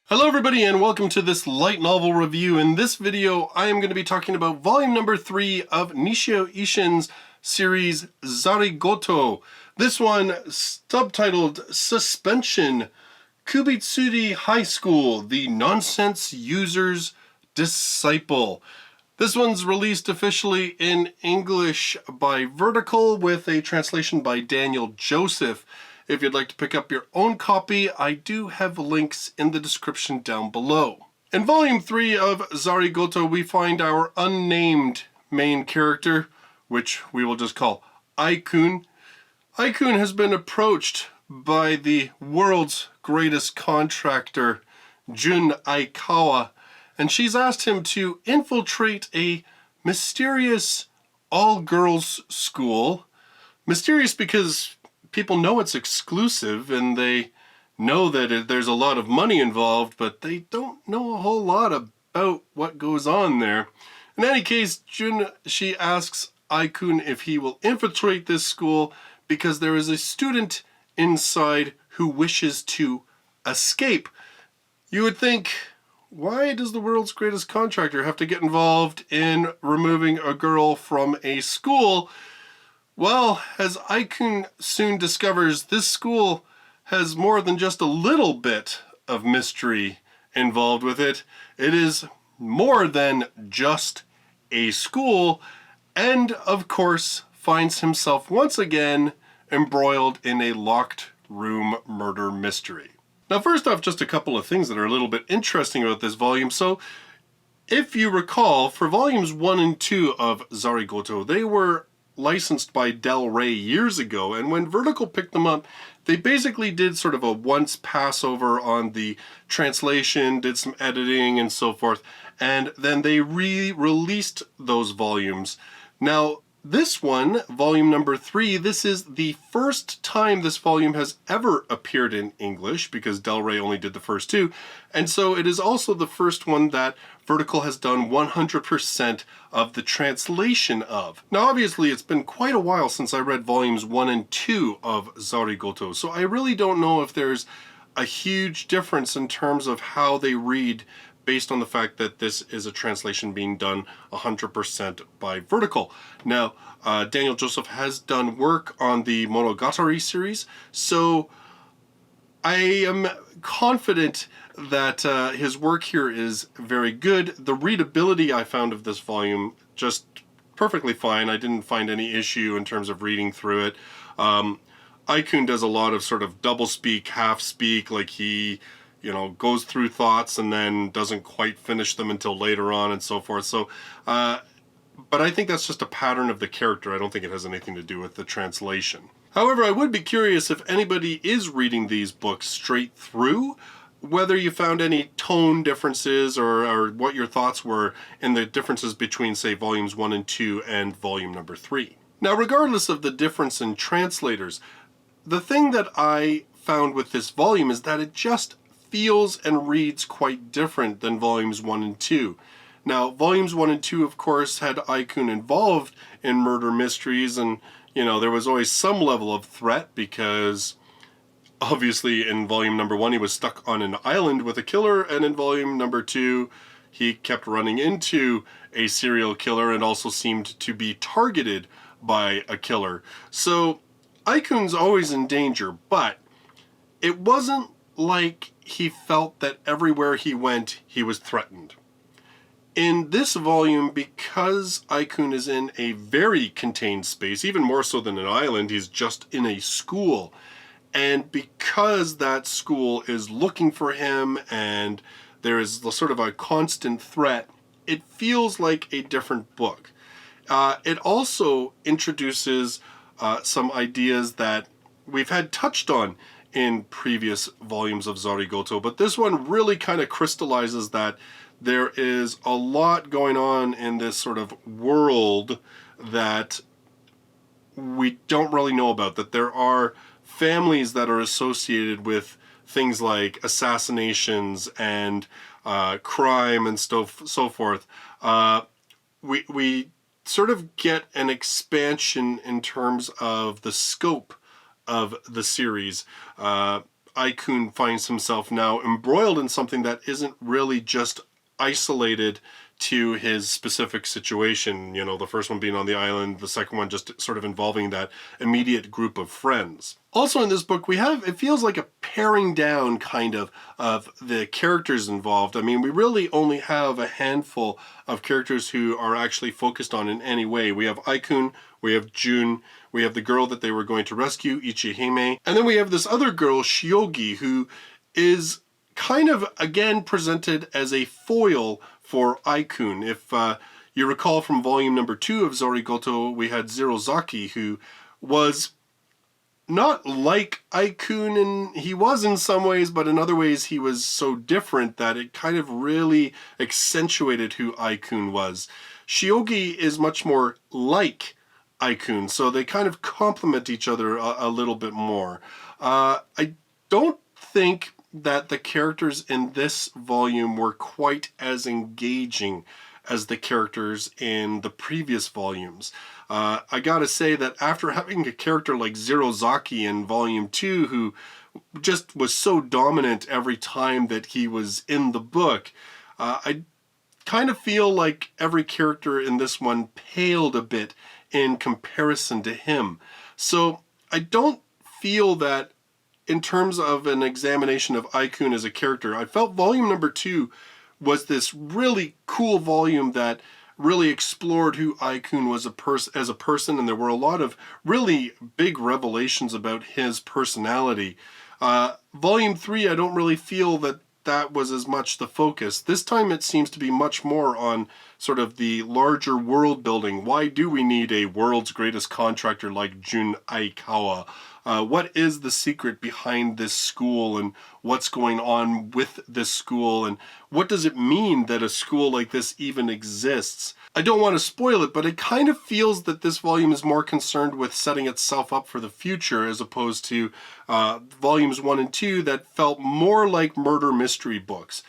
Hello everybody and welcome to this light novel review. In this video I am going to be talking about volume number 3 of Nisioisin's series Zaregoto. This one subtitled Suspension, Kubitsuri High School, the Nonsense User's Disciple. This one's released officially in English by Vertical with a translation by Daniel Joseph. If you'd like to pick up your own copy, I do have links in the description down below. In Volume 3 of Zaregoto, we find our unnamed main character, which we will just call Aikun. Aikun has been approached by the world's greatest contractor, Jun Aikawa, and she's asked him to infiltrate a mysterious all-girls school. Mysterious because people know it's exclusive and they know that there's a lot of money involved, but they don't know a whole lot about what goes on there. In any case, she asks Aikun if he will infiltrate this school because there is a student inside who wishes to escape. You would think, why does the world's greatest contractor have to get involved in removing a girl from a school? Well, as Aikun soon discovers, this school has more than just a little bit of mystery involved with it. It is more than just a school, and of course finds himself once again embroiled in a locked room murder mystery. Now first off, just a couple of things that are a little bit interesting about this volume. So if you recall, for volumes 1 and 2 of Zaregoto, they were licensed by Del Rey years ago, and when Vertical picked them up, they basically did sort of a once passover on the translation, did some editing and so forth, and then they re-released those volumes. Now this one, volume number 3, this is the first time this volume has ever appeared in English, because Del Rey only did the first 2, and so it is also the first one that Vertical has done 100% of the translation of. Now obviously it's been quite a while since I read volumes 1 and 2 of Zaregoto, so I really don't know if there's a huge difference in terms of how they read based on the fact that this is a translation being done 100% by Vertical. Now, Daniel Joseph has done work on the Monogatari series, so I am confident that his work here is very good. The readability I found of this volume just perfectly fine. I didn't find any issue in terms of reading through it. Aikun does a lot of sort of double speak, half speak, like he goes through thoughts and then doesn't quite finish them until later on and so forth. So, but I think that's just a pattern of the character. I don't think it has anything to do with the translation. However, I would be curious if anybody is reading these books straight through, whether you found any tone differences or what your thoughts were in the differences between, say, volumes 1 and 2 and volume number 3. Now, regardless of the difference in translators, the thing that I found with this volume is that it just feels and reads quite different than volumes 1 and 2. Now, volumes 1 and 2, of course, had Aikun involved in murder mysteries, and, there was always some level of threat because, obviously, in volume number 1, he was stuck on an island with a killer, and in volume number 2, he kept running into a serial killer and also seemed to be targeted by a killer. So, Aikun's always in danger, but it wasn't like he felt that everywhere he went, he was threatened. In this volume, because Aikun is in a very contained space, even more so than an island, he's just in a school. And because that school is looking for him and there is sort of a constant threat, it feels like a different book. It also introduces some ideas that we've had touched on in previous volumes of Zaregoto, but this one really kind of crystallizes that there is a lot going on in this sort of world that we don't really know about, that there are families that are associated with things like assassinations and crime and so forth. We sort of get an expansion in terms of the scope of the series. Aikun finds himself now embroiled in something that isn't really just isolated to his specific situation. You know, the first one being on the island, the second one just sort of involving that immediate group of friends. Also in this book, we have, it feels like a paring down kind of the characters involved. I mean, we really only have a handful of characters who are actually focused on in any way. We have Aikun, we have Jun, we have the girl that they were going to rescue, Ichihime, and then we have this other girl, Shiogi, who is kind of, again, presented as a foil for Aikun. If you recall from volume number 2 of Zaregoto, we had Zerozaki, who was not like Aikun, and he was in some ways, but in other ways he was so different that it kind of really accentuated who Aikun was. Shiogi is much more like Aikun, so they kind of complement each other a little bit more. I don't think that the characters in this volume were quite as engaging as the characters in the previous volumes. I gotta say that after having a character like Zerozaki in volume 2, who just was so dominant every time that he was in the book, I kind of feel like every character in this one paled a bit in comparison to him. So I don't feel that in terms of an examination of Aikun as a character, I felt volume number 2 was this really cool volume that really explored who Aikun was as a person, and there were a lot of really big revelations about his personality. Volume 3, I don't really feel that that was as much the focus. This time it seems to be much more on sort of the larger world building. Why do we need a world's greatest contractor like Jun Aikawa? What is the secret behind this school, and what's going on with this school, and what does it mean that a school like this even exists? I don't want to spoil it, but it kind of feels that this volume is more concerned with setting itself up for the future, as opposed to volumes 1 and 2 that felt more like murder mystery books.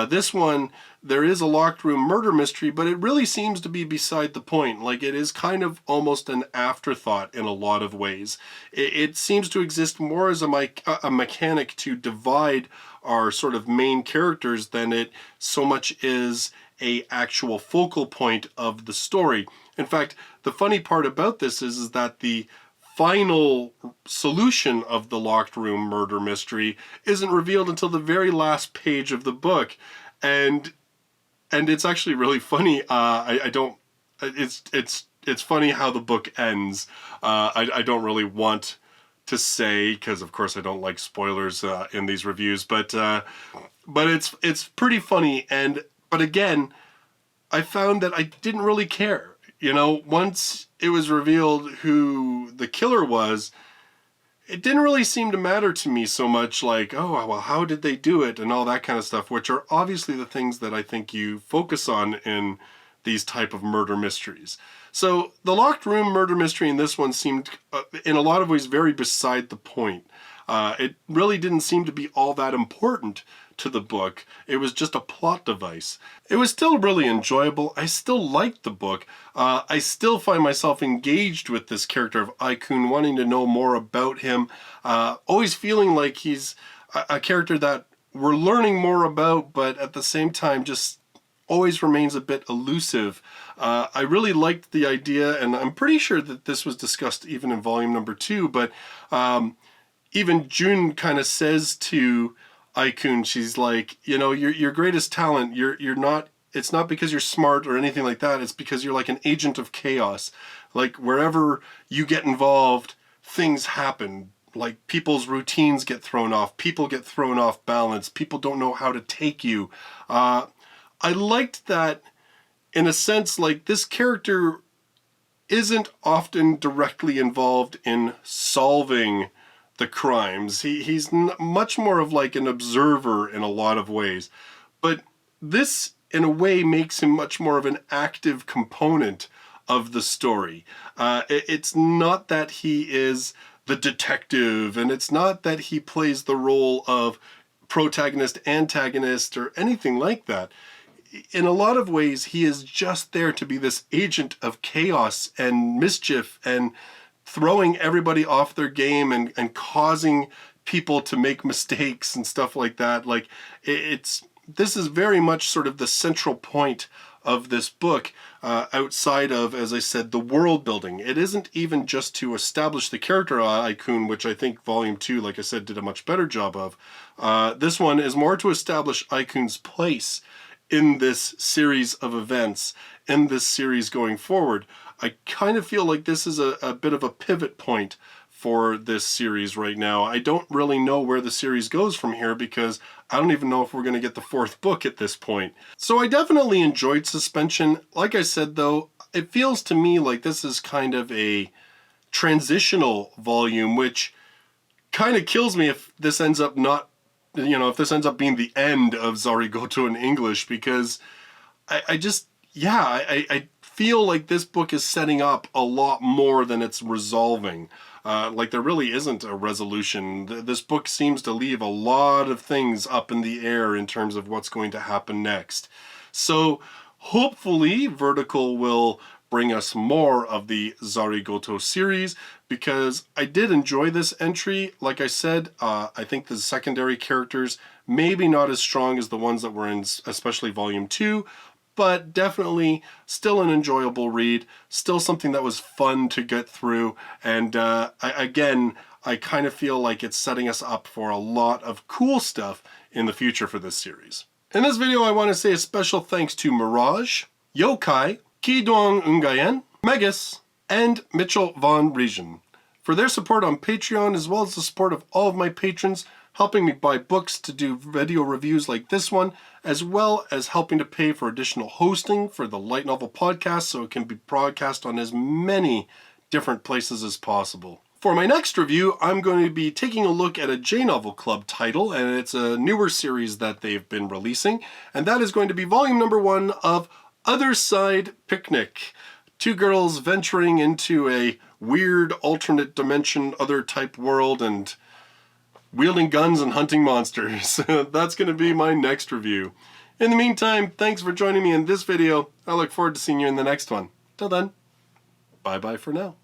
This one, there is a locked room murder mystery, but it really seems to be beside the point. Like, it is kind of almost an afterthought in a lot of ways. It seems to exist more as a mechanic to divide our sort of main characters than it so much is a actual focal point of the story. In fact, the funny part about this is that the final solution of the locked room murder mystery isn't revealed until the very last page of the book, and it's actually really funny. It's funny how the book ends. I don't really want to say, because of course I don't like spoilers in these reviews, but it's pretty funny. But again, I found that I didn't really care. You know, once it was revealed who the killer was, it didn't really seem to matter to me so much, like, oh, well, how did they do it, and all that kind of stuff, which are obviously the things that I think you focus on in these type of murder mysteries. So the locked room murder mystery in this one seemed, in a lot of ways, very beside the point. It really didn't seem to be all that important to the book. It was just a plot device. It was still really enjoyable. I still liked the book. I still find myself engaged with this character of Aikun, wanting to know more about him, always feeling like he's a character that we're learning more about, but at the same time just always remains a bit elusive. I really liked the idea, and I'm pretty sure that this was discussed even in volume number 2, but even Jun kind of says to Aikun, she's like, you know, your greatest talent, you're not, it's not because you're smart or anything like that, it's because you're like an agent of chaos. Like, wherever you get involved, things happen. Like, people's routines get thrown off, people get thrown off balance, people don't know how to take you. I liked that, in a sense, like, this character isn't often directly involved in solving the crimes. He's much more of like an observer in a lot of ways. But this, in a way, makes him much more of an active component of the story. It's not that he is the detective, and it's not that he plays the role of protagonist, antagonist, or anything like that. In a lot of ways, he is just there to be this agent of chaos and mischief and throwing everybody off their game and causing people to make mistakes and stuff like that. Like, this is very much sort of the central point of this book, outside of, as I said, the world building. It isn't even just to establish the character Aikun, which I think Volume 2, like I said, did a much better job of. This one is more to establish Aikun's place in this series of events, in this series going forward. I kind of feel like this is a bit of a pivot point for this series right now. I don't really know where the series goes from here, because I don't even know if we're going to get the 4th book at this point. So I definitely enjoyed Suspension. Like I said, though, it feels to me like this is kind of a transitional volume, which kind of kills me if this ends up not, if this ends up being the end of Zaregoto in English, because I feel like this book is setting up a lot more than it's resolving. Like, there really isn't a resolution. This book seems to leave a lot of things up in the air in terms of what's going to happen next. So hopefully Vertical will bring us more of the Zaregoto series, because I did enjoy this entry. Like I said, I think the secondary characters maybe not as strong as the ones that were in especially Volume 2, but definitely still an enjoyable read, still something that was fun to get through, and I kind of feel like it's setting us up for a lot of cool stuff in the future for this series. In this video, I want to say a special thanks to Mirage, Yokai, Kidong Ungayen, Megas, and Mitchell Von Region for their support on Patreon, as well as the support of all of my patrons, helping me buy books to do video reviews like this one, as well as helping to pay for additional hosting for the Light Novel podcast so it can be broadcast on as many different places as possible. For my next review, I'm going to be taking a look at a J-Novel Club title, and it's a newer series that they've been releasing, and that is going to be volume number 1 of Other Side Picnic. 2 girls venturing into a weird alternate dimension, other type world, and wielding guns and hunting monsters. That's going to be my next review. In the meantime, thanks for joining me in this video. I look forward to seeing you in the next one. Till then, bye-bye for now.